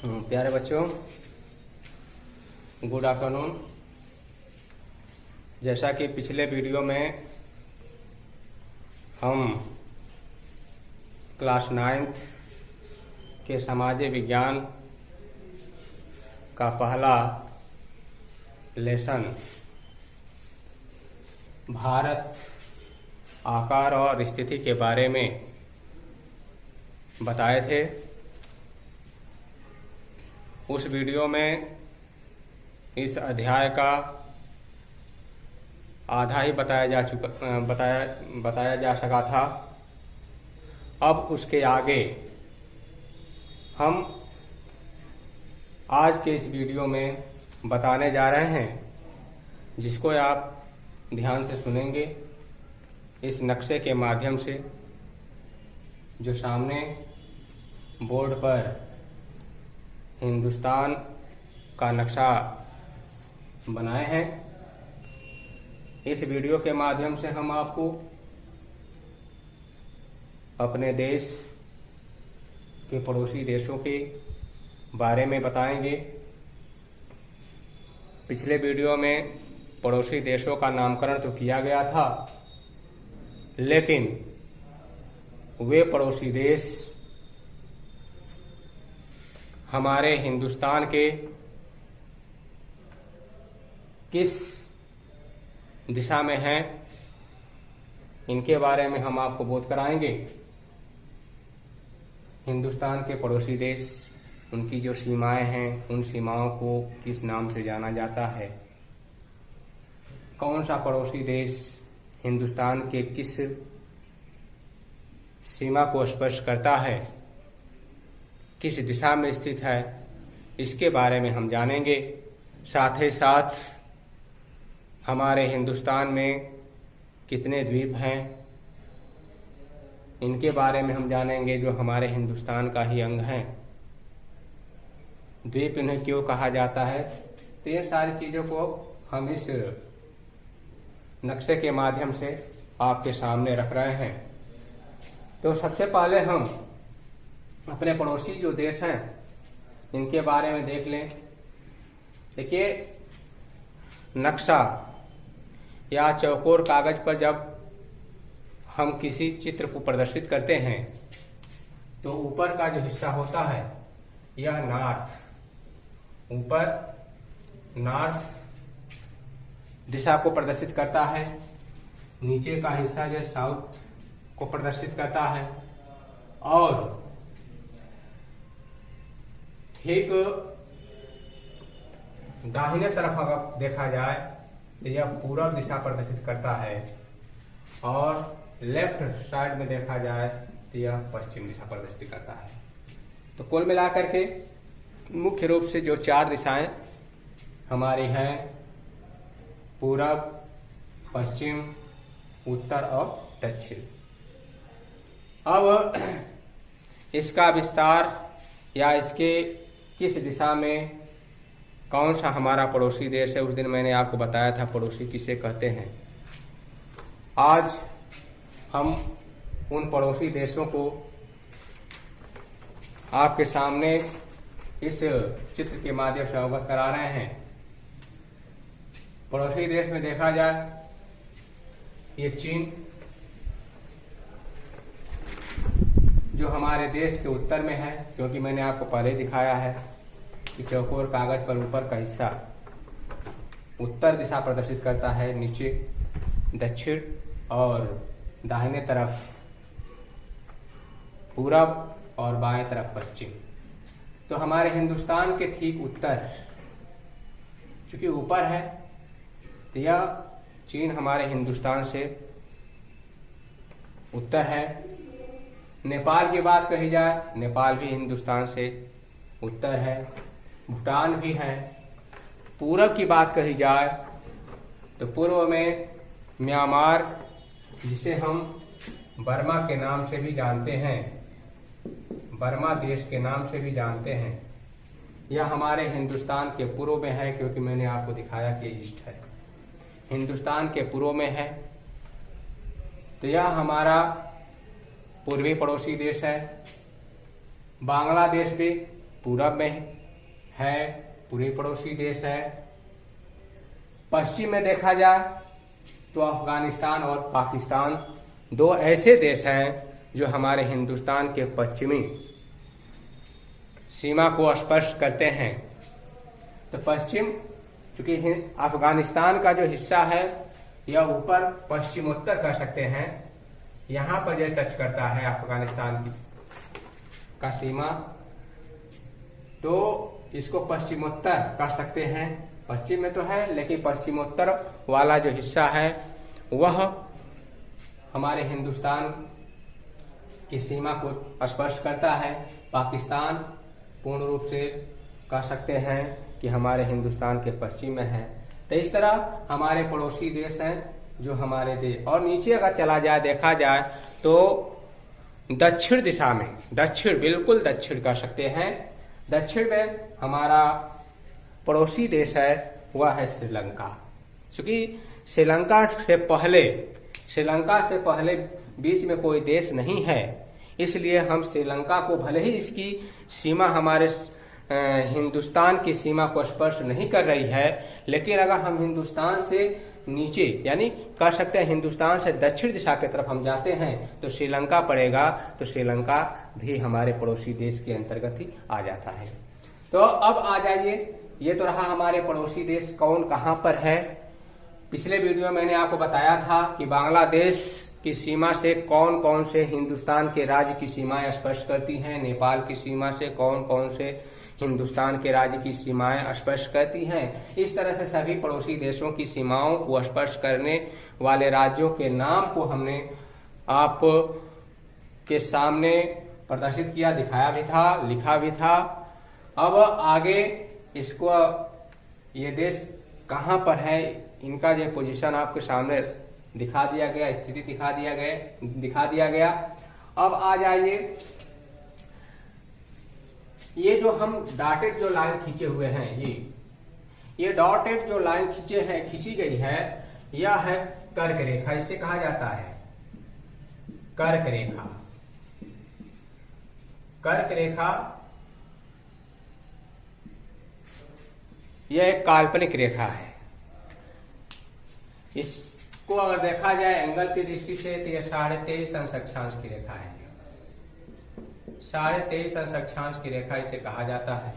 प्यारे बच्चों, good afternoon. जैसा कि पिछले वीडियो में हम क्लास 9th के सामाजिक विज्ञान का पहला लेसन भारत आकार और स्थिति के बारे में बताए थे। उस वीडियो में इस अध्याय का आधा ही बताया जा सका था। अब उसके आगे हम आज के इस वीडियो में बताने जा रहे हैं, जिसको आप ध्यान से सुनेंगे इस नक्शे के माध्यम से जो सामने बोर्ड पर हिंदुस्तान का नक्शा बनाए हैं। इस वीडियो के माध्यम से हम आपको अपने देश के पड़ोसी देशों के बारे में बताएंगे। पिछले वीडियो में पड़ोसी देशों का नामकरण तो किया गया था, लेकिन वे पड़ोसी देश हमारे हिंदुस्तान के किस दिशा में हैं, इनके बारे में हम आपको बोध कराएंगे। हिंदुस्तान के पड़ोसी देश, उनकी जो सीमाएं हैं, उन सीमाओं को किस नाम से जाना जाता है, कौन सा पड़ोसी देश हिंदुस्तान के किस सीमा को स्पर्श करता है, किस दिशा में स्थित है, इसके बारे में हम जानेंगे। साथ ही साथ हमारे हिंदुस्तान में कितने द्वीप हैं, इनके बारे में हम जानेंगे, जो हमारे हिंदुस्तान का ही अंग हैं। द्वीप इन्हें क्यों कहा जाता है, तो ये सारी चीजों को हम इस नक्शे के माध्यम से आपके सामने रख रहे हैं। तो सबसे पहले हम अपने पड़ोसी जो देश हैं, इनके बारे में देख लें। देखिए, नक्शा या चौकोर कागज पर जब हम किसी चित्र को प्रदर्शित करते हैं तो ऊपर का जो हिस्सा होता है यह नॉर्थ, ऊपर नॉर्थ दिशा को प्रदर्शित करता है। नीचे का हिस्सा जो साउथ को प्रदर्शित करता है, और ठीक दाहिने तरफ अगर देखा जाए तो यह पूरब दिशा प्रदर्शित करता है, और लेफ्ट साइड में देखा जाए तो यह पश्चिम दिशा प्रदर्शित करता है। तो कुल मिलाकर के मुख्य रूप से जो 4 दिशाएं हमारी हैं, पूरब, पश्चिम, उत्तर और दक्षिण। अब इसका विस्तार या इसके किस दिशा में कौन सा हमारा पड़ोसी देश है, उस दिन मैंने आपको बताया था पड़ोसी किसे कहते हैं। आज हम उन पड़ोसी देशों को आपके सामने इस चित्र के माध्यम से अवगत करा रहे हैं। पड़ोसी देश में देखा जाए, ये चीन जो हमारे देश के उत्तर में है, क्योंकि मैंने आपको पहले दिखाया है कि चौकोर कागज पर ऊपर का हिस्सा उत्तर दिशा प्रदर्शित करता है, नीचे दक्षिण और दाहिने तरफ पूरब और बाएं तरफ पश्चिम। तो हमारे हिंदुस्तान के ठीक उत्तर, चूंकि ऊपर है, तो यह चीन हमारे हिंदुस्तान से उत्तर है। नेपाल की बात कही जाए, नेपाल भी हिंदुस्तान से उत्तर है। भूटान भी है। पूरब की बात कही जाए तो पूर्व में म्यांमार, जिसे हम बर्मा के नाम से भी जानते हैं, बर्मा देश के नाम से भी जानते हैं, यह हमारे हिंदुस्तान के पूर्व में है, क्योंकि मैंने आपको दिखाया कि ईस्ट है, हिंदुस्तान के पूर्व में है। तो यह हमारा पूर्वी पड़ोसी देश है। बांग्लादेश भी पूरब में है, पूरे पड़ोसी देश है। पश्चिम में देखा जाए तो अफगानिस्तान और पाकिस्तान दो ऐसे देश हैं जो हमारे हिंदुस्तान के पश्चिमी सीमा को स्पर्श करते हैं। तो पश्चिम, चूंकि अफगानिस्तान का जो हिस्सा है यह ऊपर पश्चिमोत्तर कर सकते हैं, यहां पर यह टच करता है अफगानिस्तान का सीमा, तो इसको पश्चिमोत्तर कर सकते हैं। पश्चिम में तो है लेकिन पश्चिमोत्तर वाला जो हिस्सा है वह हमारे हिंदुस्तान की सीमा को स्पर्श करता है। पाकिस्तान पूर्ण रूप से कह सकते हैं कि हमारे हिंदुस्तान के पश्चिम में है। तो इस तरह हमारे पड़ोसी देश हैं जो हमारे देश, और नीचे अगर चला जाए देखा जाए तो दक्षिण दिशा में, दक्षिण बिल्कुल दक्षिण कह सकते हैं, दक्षिण में हमारा पड़ोसी देश है वह है श्रीलंका। क्योंकि श्रीलंका से पहले बीच में कोई देश नहीं है, इसलिए हम श्रीलंका को, भले ही इसकी सीमा हमारे हिंदुस्तान की सीमा को स्पर्श नहीं कर रही है, लेकिन अगर हम हिंदुस्तान से नीचे, यानी कह सकते हैं हिंदुस्तान से दक्षिण दिशा की तरफ हम जाते हैं तो श्रीलंका पड़ेगा, तो श्रीलंका भी हमारे पड़ोसी देश के अंतर्गत ही आ जाता है। तो अब आ जाइए, ये तो रहा हमारे पड़ोसी देश कौन कहां पर है। पिछले वीडियो में मैंने आपको बताया था कि बांग्लादेश की सीमा से कौन कौन से हिंदुस्तान के राज्य की सीमाएं स्पर्श करती हैं, नेपाल की सीमा से कौन कौन से हिंदुस्तान के राज्य की सीमाएं स्पर्श करती हैं। इस तरह से सभी पड़ोसी देशों की सीमाओं को स्पर्श करने वाले राज्यों के नाम को हमने आप के सामने प्रदर्शित किया, दिखाया भी था, लिखा भी था। अब आगे इसको, ये देश कहां पर है, इनका जो पोजीशन आपके सामने दिखा दिया गया, स्थिति दिखा दिया गया। अब आ जाइए, ये जो हम डॉटेड जो लाइन खींचे हुए हैं, ये डॉटेड जो लाइन खींची गई है, यह है कर्क रेखा, इसे कहा जाता है कर्क रेखा। कर्क रेखा यह एक काल्पनिक रेखा है। इसको अगर देखा जाए एंगल की दृष्टि से तो यह 23.5 अंश अक्षांश की रेखा है। 23.5 अंश अक्षांश की रेखा इसे कहा जाता है।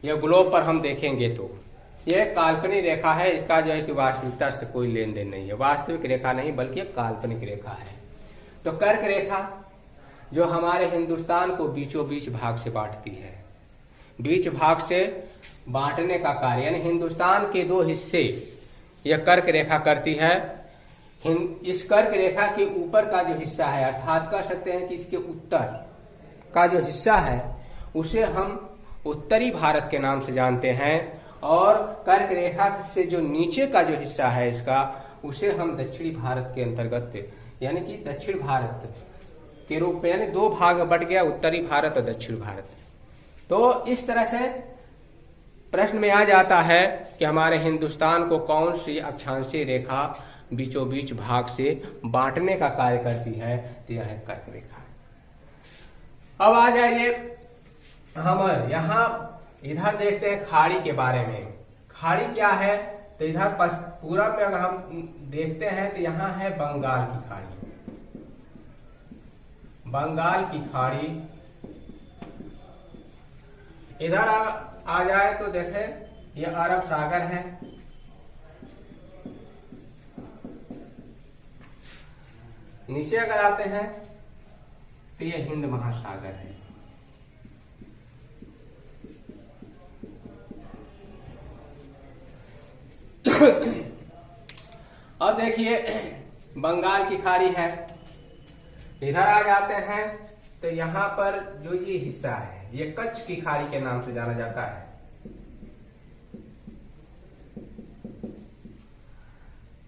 यह ग्लोब पर हम देखेंगे तो यह काल्पनिक रेखा है, इसका जो है कि वास्तविकता से कोई लेन देन नहीं है, वास्तविक रेखा नहीं बल्कि एक काल्पनिक रेखा है। तो कर्क रेखा जो हमारे हिंदुस्तान को बीचों बीच भाग से बांटती है, बीच भाग से बांटने का कार्य, यानी हिंदुस्तान के दो हिस्से यह कर्क रेखा करती है। इस कर्क रेखा के ऊपर का जो हिस्सा है, अर्थात कह सकते हैं कि इसके उत्तर का जो हिस्सा है उसे हम उत्तरी भारत के नाम से जानते हैं, और कर्क रेखा से जो नीचे का जो हिस्सा है इसका, उसे हम दक्षिणी भारत के अंतर्गत, यानी कि दक्षिण भारत के रूप में, यानी दो भाग बट गया, उत्तरी भारत और दक्षिण भारत। तो इस तरह से प्रश्न में आ जाता है कि हमारे हिंदुस्तान को कौन सी अक्षांशीय रेखा बीचों बीच भाग से बांटने का कार्य करती है, तो यह है कर्क रेखा। अब आ जाइए, हम यहां इधर देखते हैं खाड़ी के बारे में। खाड़ी क्या है, तो इधर पूरब में अगर हम देखते हैं तो यहां है बंगाल की खाड़ी। बंगाल की खाड़ी इधर आ जाए तो जैसे ये अरब सागर है, नीचे अगर आते हैं तो ये हिंद महासागर है। अब देखिए बंगाल की खाड़ी है, इधर आ जाते हैं तो यहां पर जो ये हिस्सा है ये कच्छ की खाड़ी के नाम से जाना जाता है।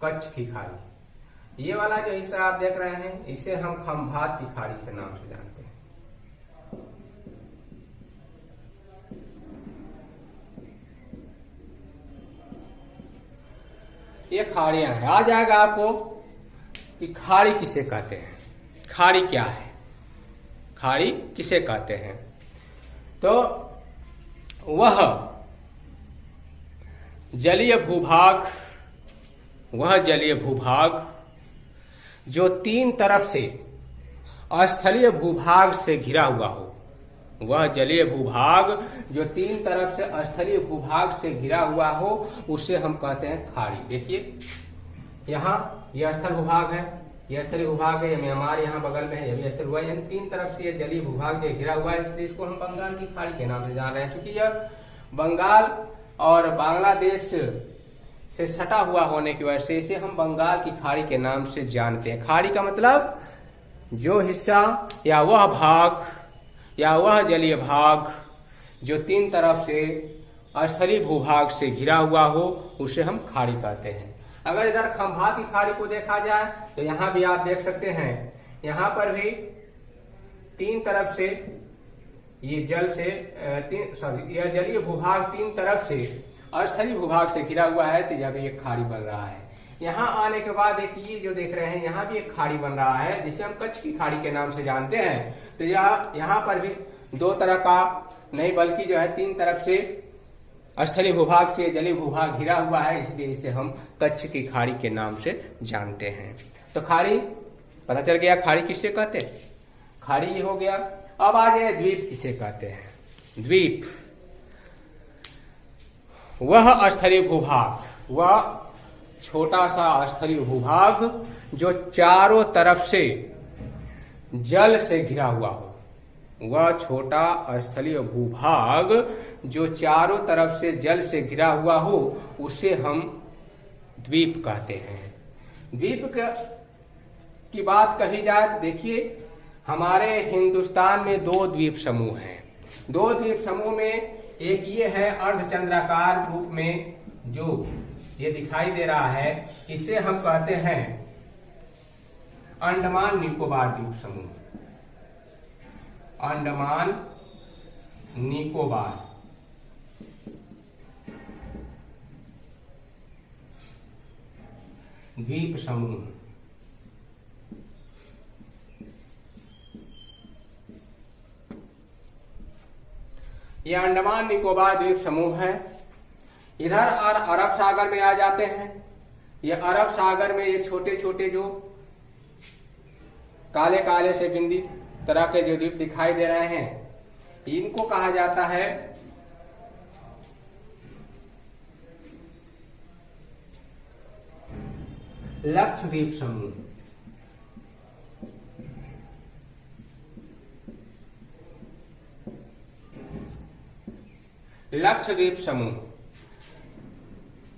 कच्छ की खाड़ी, ये वाला जो हिस्सा आप देख रहे हैं इसे हम खंभात की खाड़ी से नाम से जानते हैं। ये खाड़ियां हैं। आ जाएगा आपको कि खाड़ी किसे कहते हैं, खाड़ी क्या है, खाड़ी किसे कहते हैं। तो वह जलीय भूभाग जो तीन तरफ से स्थलीय भूभाग से घिरा हुआ हो, वह जलीय भूभाग जो तीन तरफ से स्थलीय भूभाग से घिरा हुआ हो, उसे हम कहते हैं खाड़ी। देखिए यहाँ यह स्थल भूभाग है, यह स्थलीय भूभाग है, यह म्यांमार यहाँ बगल में है, यह भी स्थल हुआ, यानी तीन तरफ से यह जलीय भूभाग जो घिरा हुआ है, इसलिए इसको हम बंगाल की खाड़ी के नाम से जान रहे हैं। क्योंकि यह बंगाल और बांग्लादेश से सटा हुआ होने की वजह से इसे हम बंगाल की खाड़ी के नाम से जानते हैं। खाड़ी का मतलब जो हिस्सा या वह भाग या वह जलीय भाग जो तीन तरफ से स्थलीय भूभाग से घिरा हुआ हो, उसे हम खाड़ी कहते हैं। अगर इधर खंभात की खाड़ी को देखा जाए तो यहाँ भी आप देख सकते हैं, यहाँ पर भी तीन तरफ से ये यह जलीय भूभाग तीन तरफ से स्थलीय भूभाग से घिरा हुआ है, तो यह भी एक खाड़ी बन रहा है। यहाँ आने के बाद एक ये जो देख रहे हैं, यहाँ भी एक खाड़ी बन रहा है जिसे हम कच्छ की खाड़ी के नाम से जानते हैं। तो यहाँ पर भी दो तरह का नहीं बल्कि जो है तीन तरफ से स्थलीय भूभाग से जलीय भूभाग घिरा हुआ है, इसलिए इसे हम कच्छ की खाड़ी के नाम से जानते हैं। तो खाड़ी पता चल गया, खाड़ी किसे कहते हैं, खाड़ी ये हो गया। अब आ जाए द्वीप किसे कहते हैं। द्वीप वह स्थलीय भूभाग, वह छोटा सा स्थलीय भूभाग जो चारों तरफ से जल से घिरा हुआ हो, वह छोटा स्थलीय भूभाग जो चारों तरफ से जल से घिरा हुआ हो, उसे हम द्वीप कहते हैं। द्वीप की बात कही जाए तो देखिए, हमारे हिंदुस्तान में दो द्वीप समूह हैं। दो द्वीप समूह में एक ये है अर्धचंद्राकार रूप में जो ये दिखाई दे रहा है, इसे हम कहते हैं अंडमान निकोबार द्वीप समूह। अंडमान निकोबार द्वीप समूह। यह अंडमान निकोबार द्वीप समूह है। इधर और अरब सागर में आ जाते हैं। ये अरब सागर में ये छोटे छोटे जो काले काले से बिंदी तरह के जो द्वीप दिखाई दे रहे हैं, इनको कहा जाता है लक्षद्वीप समूह। लक्षद्वीप समूह,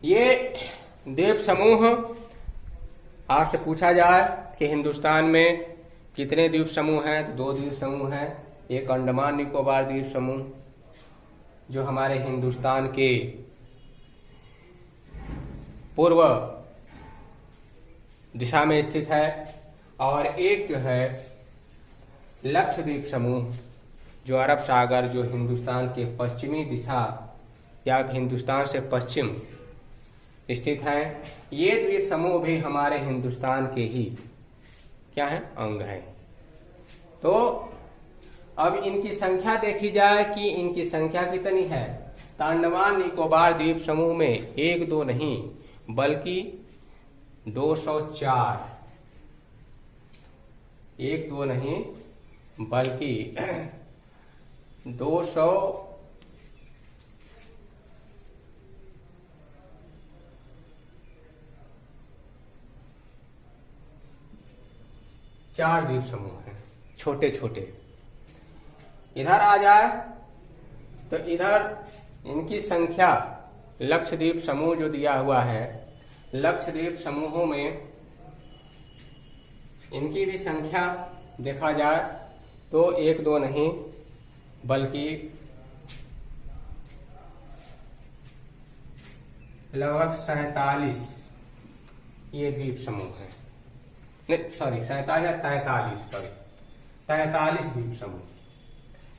ये द्वीप समूह आपसे पूछा जाए कि हिंदुस्तान में कितने द्वीप समूह हैं, तो दो द्वीप समूह हैं। एक अंडमान निकोबार द्वीप समूह जो हमारे हिंदुस्तान के पूर्व दिशा में स्थित है, और एक जो है लक्षद्वीप समूह जो अरब सागर जो हिंदुस्तान के पश्चिमी दिशा या हिंदुस्तान से पश्चिम स्थित है। ये द्वीप समूह भी हमारे हिंदुस्तान के ही क्या है, अंग है। तो अब इनकी संख्या देखी जाए कि इनकी संख्या कितनी है। तो अंडमान निकोबार द्वीप समूह में एक दो नहीं बल्कि 204, एक दो नहीं बल्कि 204 द्वीप समूह हैं, छोटे छोटे। इधर आ जाए तो इधर इनकी संख्या लक्षद्वीप समूह जो दिया हुआ है, लक्षद्वीप समूहों में इनकी भी संख्या देखा जाए तो एक दो नहीं बल्कि लगभग 47 ये द्वीप समूह है। नहीं सॉरी 43 द्वीप समूह।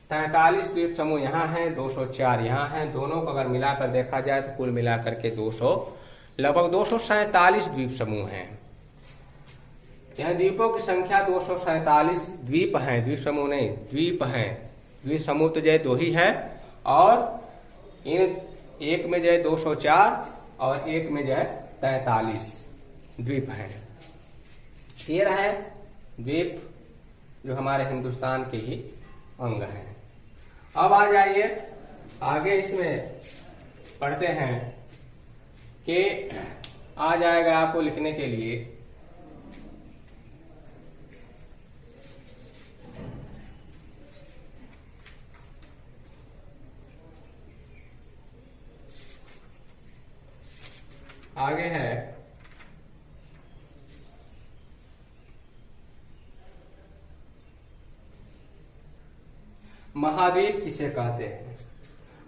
43 द्वीप समूह यहाँ है, 204 यहाँ है। दोनों को अगर मिलाकर देखा जाए तो कुल मिलाकर के लगभग 247 द्वीप समूह हैं। यह द्वीपों की संख्या 247 द्वीप हैं, द्वीप समूह नहीं द्वीप हैं। द्वीपसमूह तो जो है 2 ही है, और इन एक में जो है 204 और एक में जो है 43 द्वीप हैं। 13 है द्वीप जो हमारे हिंदुस्तान के ही अंग हैं। अब आ जाइए आगे, इसमें पढ़ते हैं कि आ जाएगा आपको लिखने के लिए आगे है महाद्वीप किसे कहते हैं।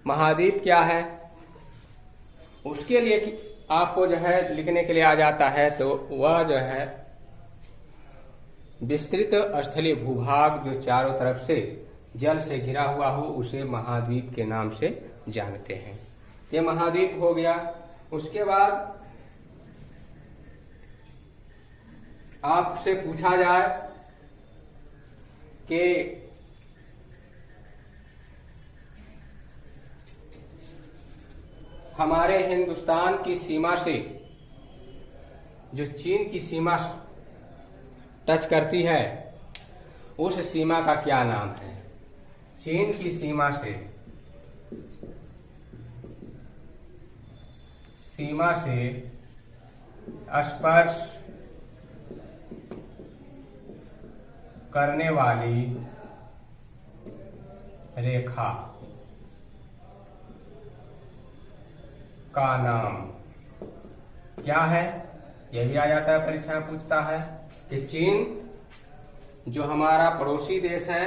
महाद्वीप क्या है, उसके लिए आपको जो है लिखने के लिए आ जाता है, तो वह जो है विस्तृत स्थलीय भूभाग जो चारों तरफ से जल से घिरा हुआ हो, उसे महाद्वीप के नाम से जानते हैं। ये महाद्वीप हो गया। उसके बाद आपसे पूछा जाए कि हमारे हिंदुस्तान की सीमा से जो चीन की सीमा टच करती है, उस सीमा का क्या नाम है। चीन की सीमा से स्पर्श करने वाली रेखा का नाम क्या है। यह भी आ जाता है, परीक्षा में पूछता है कि चीन जो हमारा पड़ोसी देश है,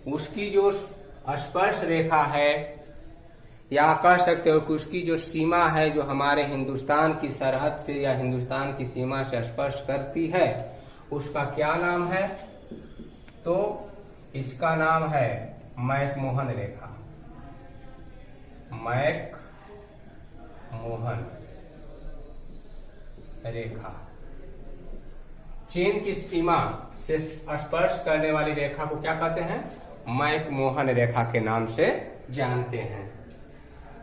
उसकी जो स्पर्श रेखा है, या कह सकते हो कि उसकी जो सीमा है, जो हमारे हिंदुस्तान की सरहद से या हिंदुस्तान की सीमा से स्पर्श करती है, उसका क्या नाम है। तो इसका नाम है मैकमोहन रेखा। मैकमोहन रेखा चीन की सीमा से स्पर्श करने वाली रेखा को क्या कहते हैं, मैकमोहन रेखा के नाम से जानते हैं।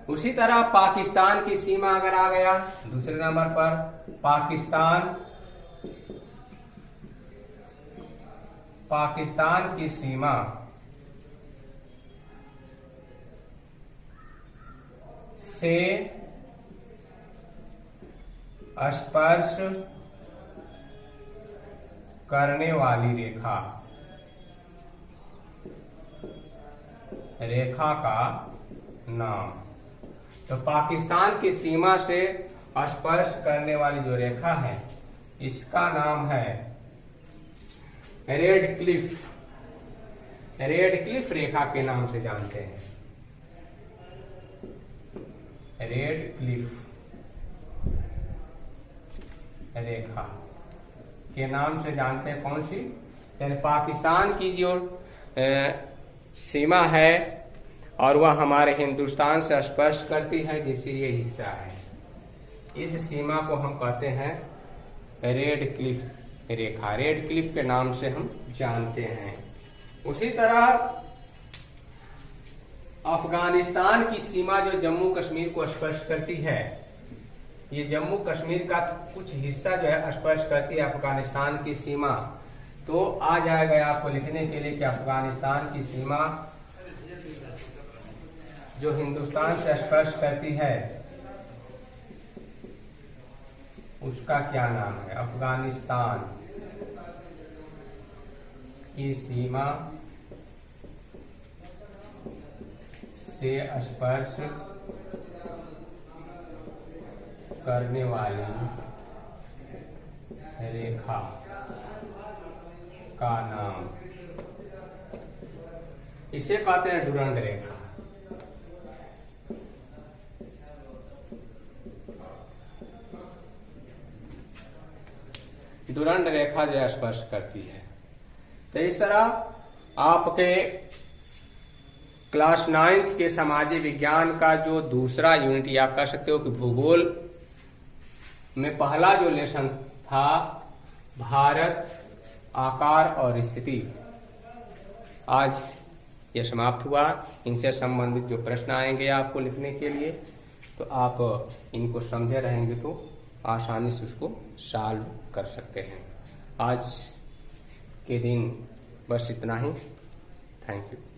उसी तरह पाकिस्तान की सीमा अगर आ गया दूसरे नंबर पर, पाकिस्तान की सीमा से स्पर्श करने वाली रेखा का नाम। तो पाकिस्तान की सीमा से स्पर्श करने वाली जो रेखा है, इसका नाम है रेड क्लिफ। रेड क्लिफ रेखा के नाम से जानते हैं। रेड क्लिफ रेखा के नाम से जानते हैं। कौन सी, यानी पाकिस्तान की जो सीमा है और वह हमारे हिंदुस्तान से स्पर्श करती है, जिसे ये हिस्सा है, इस सीमा को हम कहते हैं रेड क्लिफ रेखा। रेड क्लिफ के नाम से हम जानते हैं। उसी तरह अफगानिस्तान की सीमा जो जम्मू कश्मीर को स्पर्श करती है, ये जम्मू कश्मीर का कुछ हिस्सा जो है स्पर्श करती है अफगानिस्तान की सीमा। तो आ जाएगा आपको लिखने के लिए कि अफगानिस्तान की सीमा जो हिंदुस्तान से स्पर्श करती है, उसका क्या नाम है। अफगानिस्तान की सीमा से स्पर्श करने वाली रेखा का नाम, इसे कहते हैं डुरंड रेखा। डुरंड रेखा जो स्पर्श करती है। तो इस तरह आपके क्लास 9th के सामाजिक विज्ञान का जो दूसरा यूनिट, या कह सकते हो कि भूगोल में पहला जो लेसन था, भारत आकार और स्थिति, आज यह समाप्त हुआ। इनसे संबंधित जो प्रश्न आएंगे आपको लिखने के लिए, तो आप इनको समझे रहेंगे तो आसानी से उसको सॉल्व कर सकते हैं। आज के दिन बस इतना ही। Thank you.